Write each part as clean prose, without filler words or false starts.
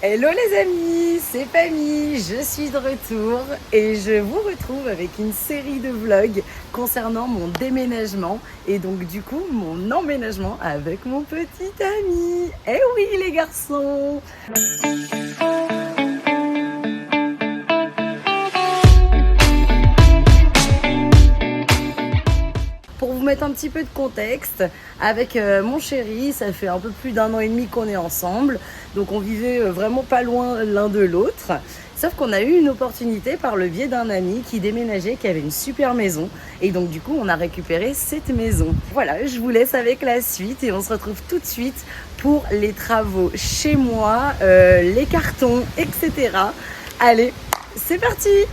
Hello les amis, c'est Pammy, je suis de retour et je vous retrouve avec une série de vlogs concernant mon déménagement et donc du coup mon emménagement avec mon petit ami. Eh oui les garçons! Pour vous mettre un petit peu de contexte, avec mon chéri, ça fait un peu plus d'un an et demi qu'on est ensemble, donc on vivait vraiment pas loin l'un de l'autre. Sauf qu'on a eu une opportunité par le biais d'un ami qui déménageait, qui avait une super maison, et donc du coup on a récupéré cette maison. Voilà, je vous laisse avec la suite et on se retrouve tout de suite pour les travaux chez moi, les cartons, etc. Allez, c'est parti!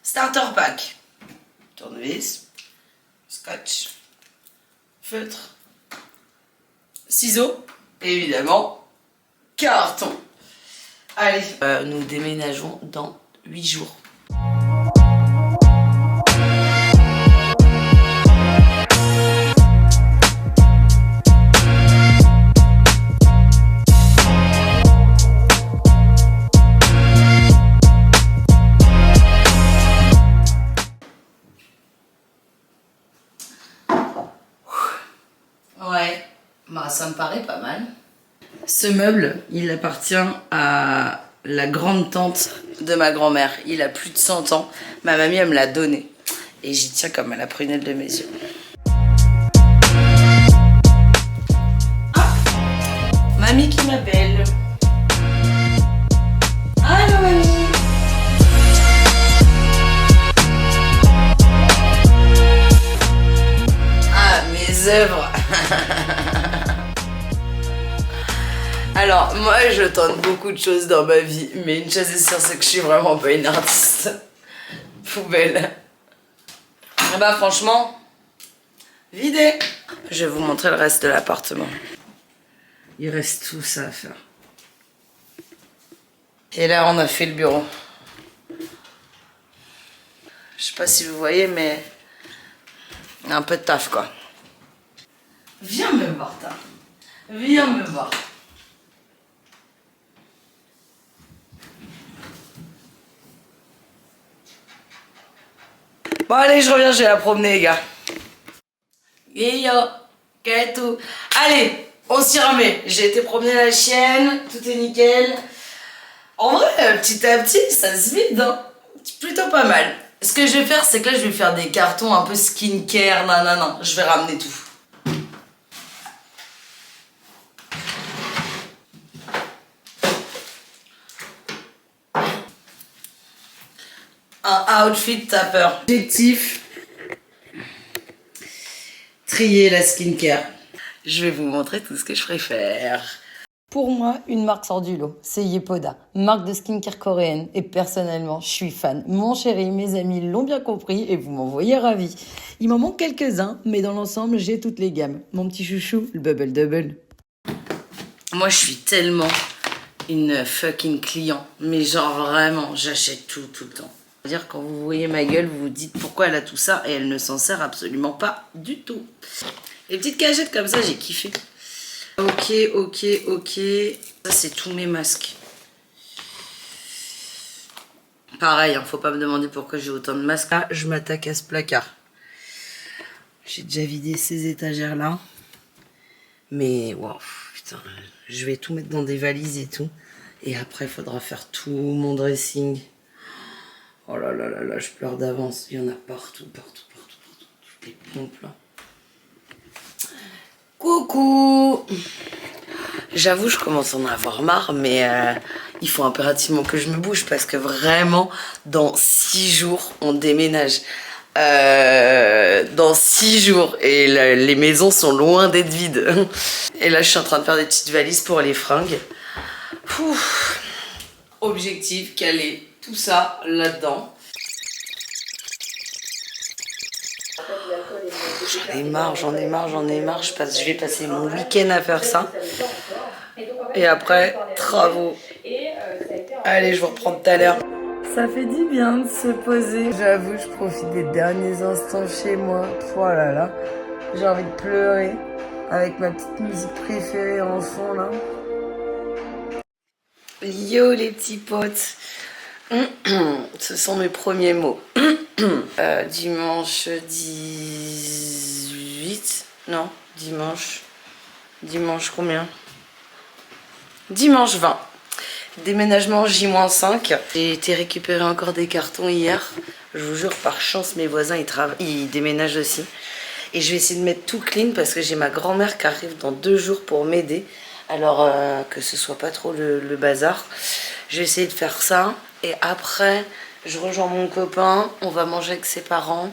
Starter pack, tournevis, scotch, feutre, ciseaux, et évidemment, carton. Allez, nous déménageons dans 8 jours. Ouais, bah ça me paraît pas mal. Ce meuble, il appartient à la grande-tante de ma grand-mère. Il a plus de 100 ans. Ma mamie, elle me l'a donné. Et j'y tiens comme à la prunelle de mes yeux. Ah, mamie qui m'appelle. Allô, mamie. Ah, mes œuvres. Alors, moi, je tente beaucoup de choses dans ma vie, mais une chose est sûre, c'est que je suis vraiment pas une artiste. Poubelle. Et bah, franchement, vidé. Je vais vous montrer le reste de l'appartement. Il reste tout ça à faire. Et là, on a fait le bureau. Je sais pas si vous voyez, mais il y a un peu de taf, quoi. Viens me voir, toi. Viens me voir. Bon allez, je reviens, j'ai la promener les gars. Et yo, qu'est tout. Allez, on s'y remet. J'ai été promener la chienne, tout est nickel. En vrai, petit à petit, ça se vide, hein. C'est plutôt pas mal. Ce que je vais faire, c'est que là, je vais faire des cartons un peu skincare, nanana. Je vais ramener tout. Un outfit tapper. Objectif, trier la skincare. Je vais vous montrer tout ce que je préfère. Pour moi, une marque sort du lot, c'est Yepoda, marque de skincare coréenne. Et personnellement, je suis fan. Mon chéri, mes amis l'ont bien compris et vous m'en voyez ravi. Il m'en manque quelques-uns, mais dans l'ensemble, j'ai toutes les gammes. Mon petit chouchou, le Bubble Double. Moi, je suis tellement une fucking client. Mais genre vraiment, j'achète tout le temps. Dire quand vous voyez ma gueule, vous vous dites pourquoi elle a tout ça et elle ne s'en sert absolument pas du tout. Les petites cagettes comme ça, j'ai kiffé. Ok. Ça, c'est tous mes masques. Pareil, hein, faut pas me demander pourquoi j'ai autant de masques. Là, je m'attaque à ce placard. J'ai déjà vidé ces étagères-là. Mais, wow, putain, je vais tout mettre dans des valises et tout. Et après, il faudra faire tout mon dressing. Oh là là là là, je pleure d'avance. Il y en a partout. Toutes les pompes là. Coucou! J'avoue, je commence à en avoir marre, mais il faut impérativement que je me bouge parce que vraiment, dans 6 jours, on déménage. Dans 6 jours et les maisons sont loin d'être vides. Et là, je suis en train de faire des petites valises pour les fringues. Ouf. Objectif, caler tout ça là-dedans. J'en ai marre. Je vais passer mon week-end à faire ça. Et après, travaux. Allez, je vous reprends tout à l'heure. Ça fait du bien de se poser. J'avoue, je profite des derniers instants chez moi. Oh là là, j'ai envie de pleurer avec ma petite musique préférée en fond là. Yo les petits potes. Ce sont mes premiers mots. Dimanche 18. Non, dimanche. Dimanche combien? Dimanche 20. Déménagement J-5. J'ai été récupérer encore des cartons hier. Je vous jure, par chance, mes voisins ils déménagent aussi. Et je vais essayer de mettre tout clean parce que j'ai ma grand-mère qui arrive dans 2 jours pour m'aider. Alors que ce soit pas trop le bazar. Je vais essayer de faire ça. Et après, je rejoins mon copain. On va manger avec ses parents.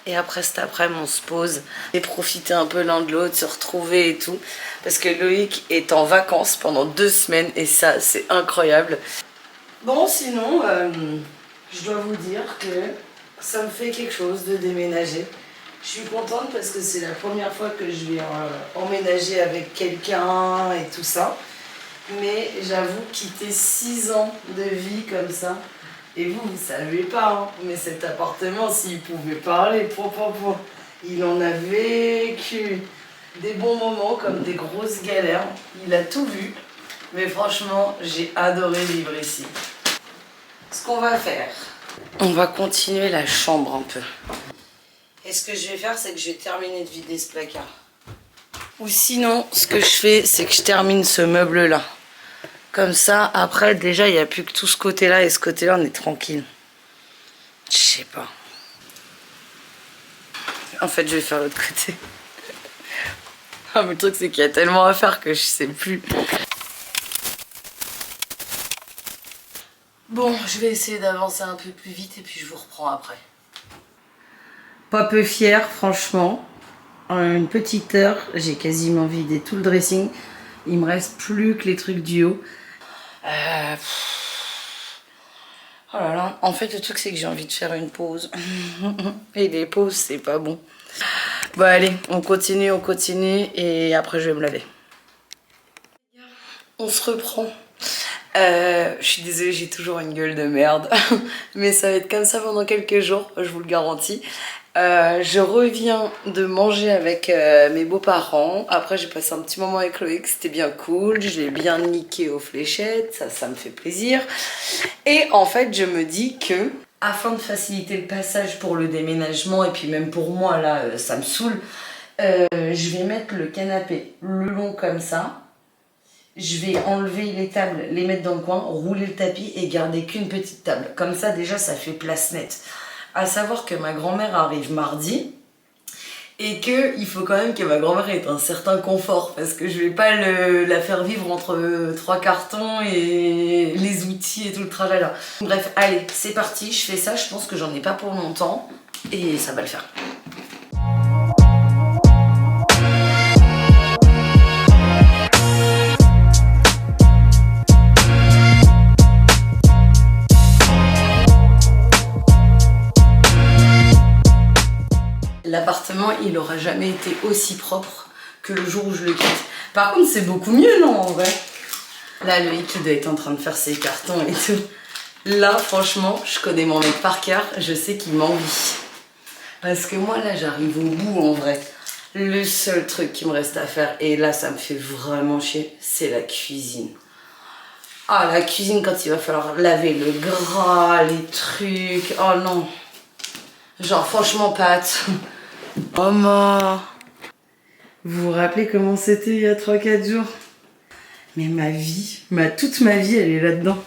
Et après, cet après-midi, on se pose. Et profiter un peu l'un de l'autre, se retrouver et tout. Parce que Loïc est en vacances pendant 2 semaines. Et ça, c'est incroyable. Bon, sinon, je dois vous dire que ça me fait quelque chose de déménager. Je suis contente parce que c'est la première fois que je vais emménager avec quelqu'un et tout ça. Mais j'avoue, quitter 6 ans de vie comme ça, et vous ne savez pas, hein, mais cet appartement, s'il pouvait parler, il en a vécu des bons moments comme des grosses galères. Il a tout vu, mais franchement, j'ai adoré vivre ici. Ce qu'on va faire, on va continuer la chambre un peu. Et ce que je vais faire, c'est que je vais terminer de vider ce placard. Ou sinon, ce que je fais, c'est que je termine ce meuble-là. Comme ça, après, déjà, il n'y a plus que tout ce côté-là. Et ce côté-là, on est tranquille. Je sais pas. En fait, je vais faire l'autre côté. Ah, mais le truc, c'est qu'il y a tellement à faire que je sais plus. Bon, je vais essayer d'avancer un peu plus vite et puis je vous reprends après. Pas peu fière, franchement. En une petite heure, j'ai quasiment vidé tout le dressing. Il me reste plus que les trucs du haut. Oh là là. En fait, le truc, c'est que j'ai envie de faire une pause. Et les pauses, c'est pas bon. Bon, allez, on continue. Et après, je vais me laver. On se reprend. Je suis désolée, j'ai toujours une gueule de merde. Mais ça va être comme ça pendant quelques jours, je vous le garantis. Je reviens de manger avec mes beaux-parents. Après, j'ai passé un petit moment avec Loïc, c'était bien cool. Je l'ai bien niqué aux fléchettes, ça me fait plaisir. Et en fait, je me dis que, afin de faciliter le passage pour le déménagement, et puis même pour moi, là, ça me saoule, je vais mettre le canapé le long comme ça. Je vais enlever les tables, les mettre dans le coin, rouler le tapis et garder qu'une petite table. Comme ça, déjà, ça fait place nette. À savoir que ma grand-mère arrive mardi et qu'il faut quand même que ma grand-mère ait un certain confort parce que je vais pas la faire vivre entre 3 cartons et les outils et tout le tralala. Bref, allez, c'est parti, je fais ça. Je pense que j'en ai pas pour longtemps et ça va le faire. L'appartement, il aura jamais été aussi propre que le jour où je le quitte. Par contre, c'est beaucoup mieux, non, en vrai? Là, Loïc, il doit être en train de faire ses cartons et tout. Là, franchement, je connais mon mec par cœur, je sais qu'il m'envie. Parce que moi, là, j'arrive au bout, en vrai. Le seul truc qui me reste à faire, et là, ça me fait vraiment chier, c'est la cuisine. Ah, la cuisine, quand il va falloir laver le gras, les trucs, oh non. Genre, franchement, Pat. Maman, vous vous rappelez comment c'était il y a 3-4 jours? Mais ma vie, toute ma vie, elle est là-dedans.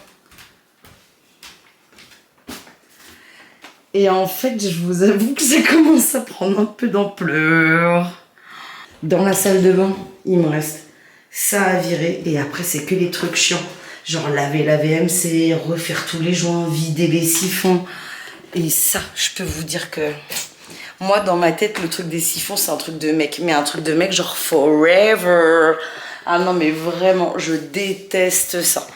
Et en fait, je vous avoue que ça commence à prendre un peu d'ampleur. Dans la salle de bain, il me reste ça à virer. Et après, c'est que les trucs chiants. Genre laver la VMC, refaire tous les joints, vider les siphons. Et ça, je peux vous dire que... Moi, dans ma tête, le truc des siphons, c'est un truc de mec. Mais un truc de mec, genre forever. Ah non, mais vraiment, je déteste ça.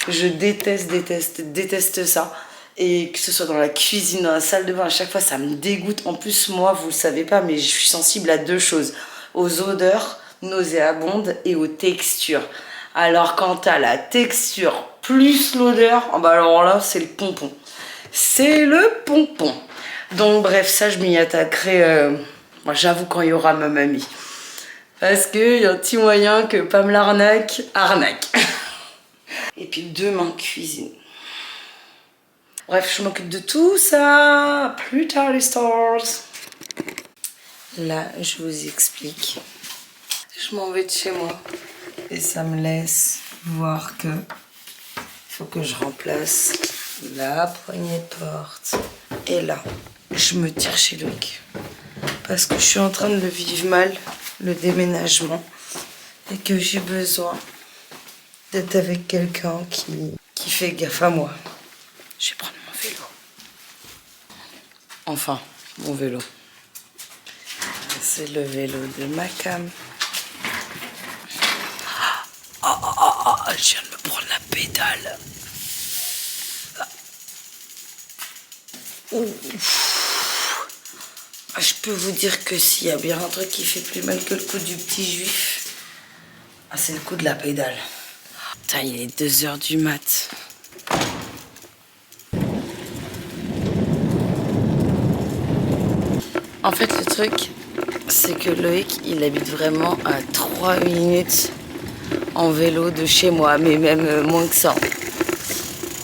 Je déteste ça. Et que ce soit dans la cuisine, dans la salle de bain, à chaque fois, ça me dégoûte. En plus, moi, vous le savez pas, mais je suis sensible à 2 choses. Aux odeurs nauséabondes et aux textures. Alors, quand t'as la texture plus l'odeur, oh bah alors là, c'est le pompon. C'est le pompon. Donc bref, ça je m'y attaquerai, moi j'avoue quand il y aura ma mamie. Parce qu'il y a un petit moyen que Pam l'arnaque, arnaque. Et puis demain, cuisine. Bref, je m'occupe de tout ça. Plus tard, les stars. Là, je vous explique. Je m'en vais de chez moi. Et ça me laisse voir que il faut que je remplace la poignée de porte. Et là, je me tire chez Loïc. Parce que je suis en train de le vivre mal, le déménagement. Et que j'ai besoin d'être avec quelqu'un qui fait gaffe à moi. Je vais prendre mon vélo. Enfin, mon vélo. C'est le vélo de ma cam. Je viens de me prendre la pédale. Je peux vous dire que s'il y a bien un truc qui fait plus mal que le coup du petit juif, c'est le coup de la pédale. Putain, il est 2h du mat. En fait, le truc, c'est que Loïc, il habite vraiment à 3 minutes en vélo de chez moi, mais même moins que ça.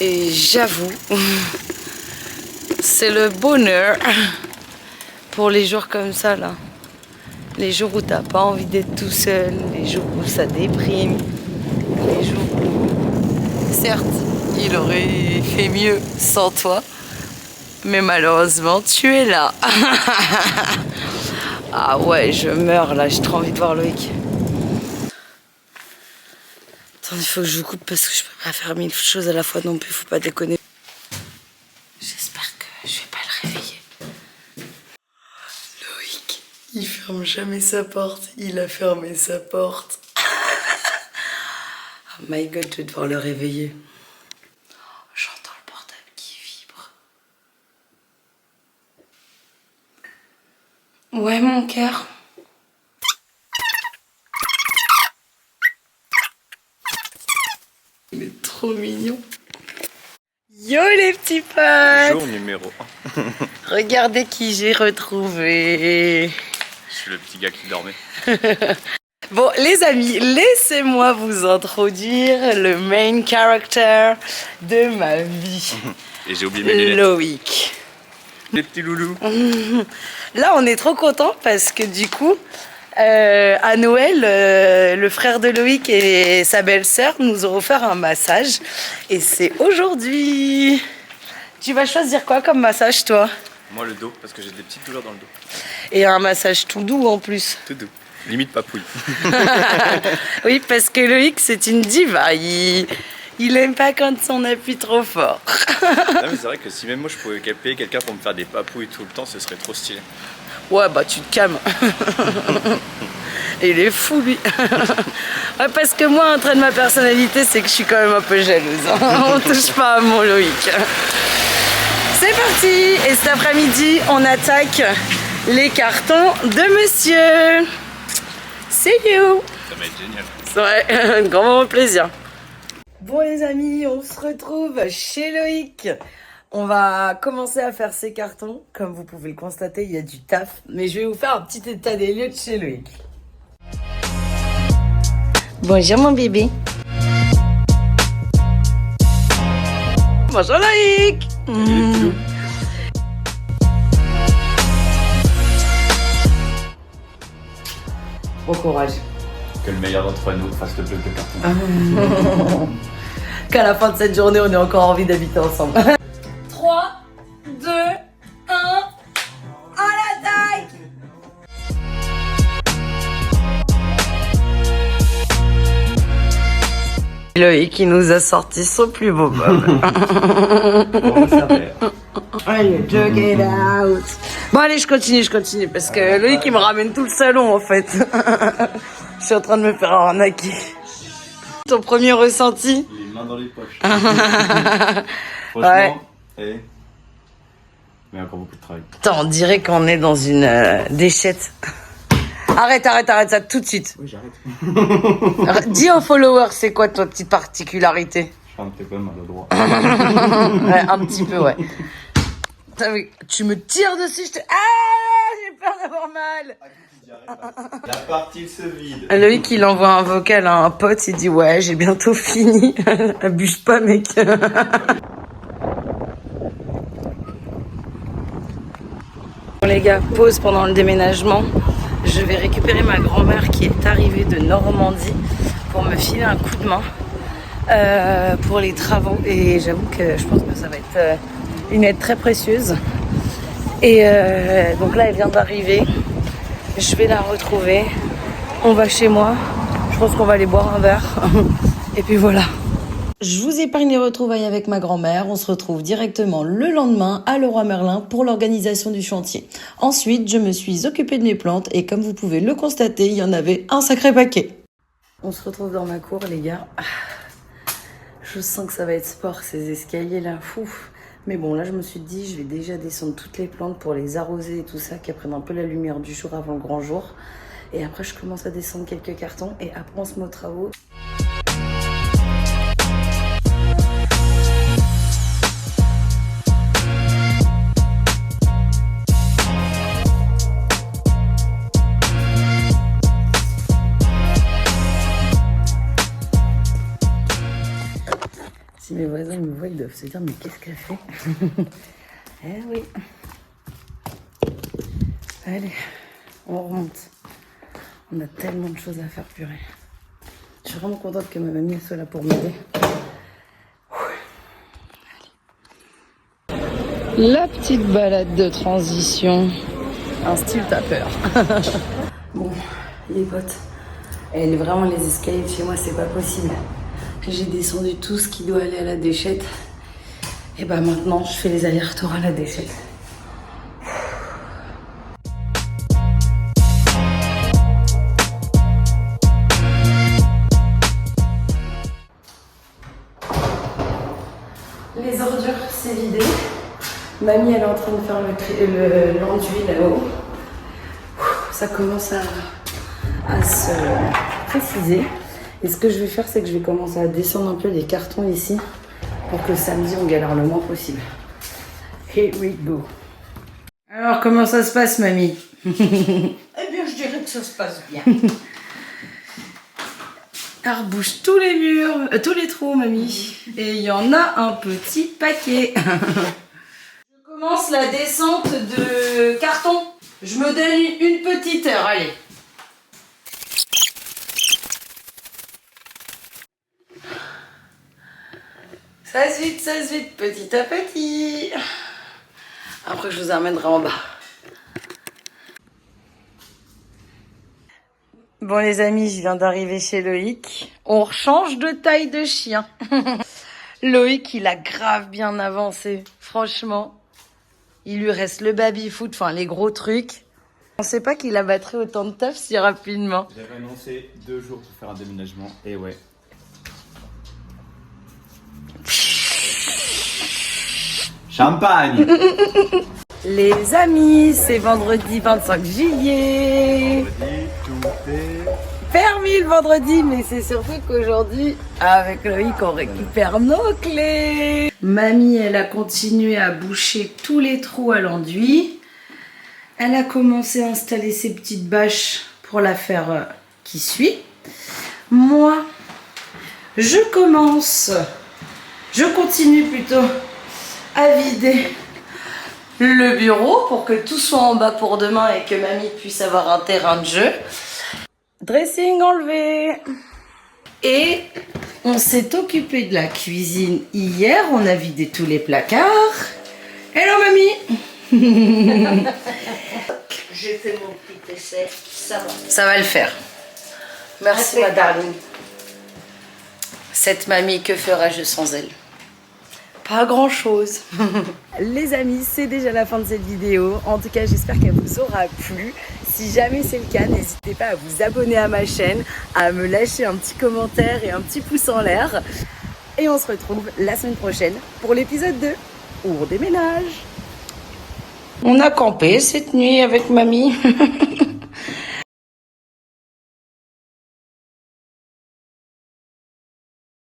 Et j'avoue, c'est le bonheur pour les jours comme ça, là. Les jours où t'as pas envie d'être tout seul, les jours où ça déprime, les jours où, certes, il aurait fait mieux sans toi, mais malheureusement, tu es là. Ah ouais, je meurs là, j'ai trop envie de voir Loïc. Attends, il faut que je vous coupe parce que je peux pas faire 1000 choses à la fois non plus, faut pas déconner. J'espère que je vais pas le réveiller. Loïc, il ferme jamais sa porte, il a fermé sa porte. Oh my god, je vais devoir le réveiller. J'entends le portable qui vibre. Ouais, mon cœur. Il est trop mignon. Yo les petits potes. Jour numéro 1. Regardez qui j'ai retrouvé. Je suis le petit gars qui dormait. Bon les amis, laissez-moi vous introduire le main character de ma vie. Et j'ai oublié mes lunettes. Loïc. Les petits loulous. Là on est trop contents parce que du coup à Noël le frère de Loïc et sa belle-sœur nous ont offert un massage et c'est aujourd'hui. Tu vas choisir quoi comme massage toi? Moi le dos parce que j'ai des petites douleurs dans le dos. Et un massage tout doux en plus. Tout doux. Limite papouille. Oui parce que Loïc c'est une diva, il aime pas quand on appuie trop fort. Non mais c'est vrai que si même moi je pouvais payer quelqu'un pour me faire des papouilles tout le temps, ce serait trop stylé. Ouais bah tu te calmes. Il est fou lui. Ouais, parce que moi un trait de ma personnalité c'est que je suis quand même un peu jalouse. On touche pas à mon Loïc. C'est parti. Et cet après-midi on attaque les cartons de monsieur. See you. Ça va être génial. Ouais, un grand moment de plaisir. Bon les amis, on se retrouve chez Loïc. On va commencer à faire ces cartons. Comme vous pouvez le constater, il y a du taf. Mais je vais vous faire un petit état des lieux de chez Loïc. Bonjour mon bébé. Bonjour Loïc. Bon courage. Que le meilleur d'entre nous fasse le plus de cartons. Qu'à la fin de cette journée, on ait encore envie d'habiter ensemble. 3, 2, 1, à l'attaque! Loïc qui nous a sorti son plus beau bob. Allez, jog it out. Bon allez, je continue parce que Loïc il me ramène tout le salon en fait. Je suis en train de me faire arnaquer. Ton premier ressenti? Les mains dans les poches. Ouais. Franchement, mais encore beaucoup de travail. Attends, on dirait qu'on est dans une déchette. Arrête ça tout de suite. Oui, j'arrête. Dis aux followers, c'est quoi ta petite particularité? Je crois que t'es quand même à droit. Ouais, un petit peu, ouais. Tu me tires dessus, je te... Ah, j'ai peur d'avoir mal. La partie se vide. Loïc, il envoie un vocal à un pote, il dit ouais, j'ai bientôt fini. Abuse pas, mec. Bon les gars, pause pendant le déménagement. Je vais récupérer ma grand-mère qui est arrivée de Normandie pour me filer un coup de main pour les travaux. Et j'avoue que je pense que ça va être une aide très précieuse. Et donc là, elle vient d'arriver. Je vais la retrouver. On va chez moi. Je pense qu'on va aller boire un verre. Et puis voilà. Je vous épargne les retrouvailles avec ma grand-mère. On se retrouve directement le lendemain à Leroy Merlin pour l'organisation du chantier. Ensuite, je me suis occupée de mes plantes et comme vous pouvez le constater, il y en avait un sacré paquet. On se retrouve dans ma cour, les gars. Je sens que ça va être sport, ces escaliers là. Fou. Mais bon, là, je me suis dit, je vais déjà descendre toutes les plantes pour les arroser et tout ça, qui prennent un peu la lumière du jour avant le grand jour. Et après, je commence à descendre quelques cartons et après, on se met aux travaux. Si mes voisins me voient, ils doivent se dire, mais qu'est-ce qu'elle fait? Eh oui. Allez, on remonte. On a tellement de choses à faire, purée. Je suis vraiment contente que ma mamie soit là pour m'aider. La petite balade de transition. Un style tapeur. Bon, les potes. Et vraiment, les escaliers de chez moi, c'est pas possible. J'ai descendu tout ce qui doit aller à la déchette. Et bah maintenant, je fais les allers-retours à la déchette. Les ordures, c'est vidé. Mamie, elle est en train de faire l'enduit là-haut. Ça commence à se préciser. Et ce que je vais faire, c'est que je vais commencer à descendre un peu les cartons ici pour que samedi, on galère le moins possible. Here we go. Alors, comment ça se passe, mamie? Eh bien, je dirais que ça se passe bien. Elle rebouche tous les murs, tous les trous, mamie. Et il y en a un petit paquet. Je commence la descente de carton. Je me donne une petite heure, allez. Ça se vide, petit à petit. Après, je vous amènerai en bas. Bon les amis, je viens d'arriver chez Loïc. On change de taille de chien. Loïc, il a grave bien avancé. Franchement, il lui reste le baby-foot, enfin les gros trucs. On sait pas qu'il abattrait autant de taf si rapidement. J'avais annoncé 2 jours pour faire un déménagement, et ouais. Champagne. Les amis, c'est vendredi 25 juillet. Tout est... Permis le vendredi, mais c'est surtout qu'aujourd'hui, avec Loïc, on récupère nos clés. Mamie, elle a continué à boucher tous les trous à l'enduit. Elle a commencé à installer ses petites bâches pour la faire qui suit. Moi, je continue plutôt à vider le bureau pour que tout soit en bas pour demain et que mamie puisse avoir un terrain de jeu. Dressing enlevé. Et on s'est occupé de la cuisine hier. On a vidé tous les placards. Hello mamie. J'ai fait mon petit essai, ça va. Ça va le faire. Merci ma darling. Cette mamie, que ferais-je sans elle? Pas grand chose. Les amis, c'est déjà la fin de cette vidéo. En tout cas, j'espère qu'elle vous aura plu. Si jamais c'est le cas, n'hésitez pas à vous abonner à ma chaîne, à me lâcher un petit commentaire et un petit pouce en l'air. Et on se retrouve la semaine prochaine pour l'épisode 2 où on déménage. On a campé cette nuit avec mamie.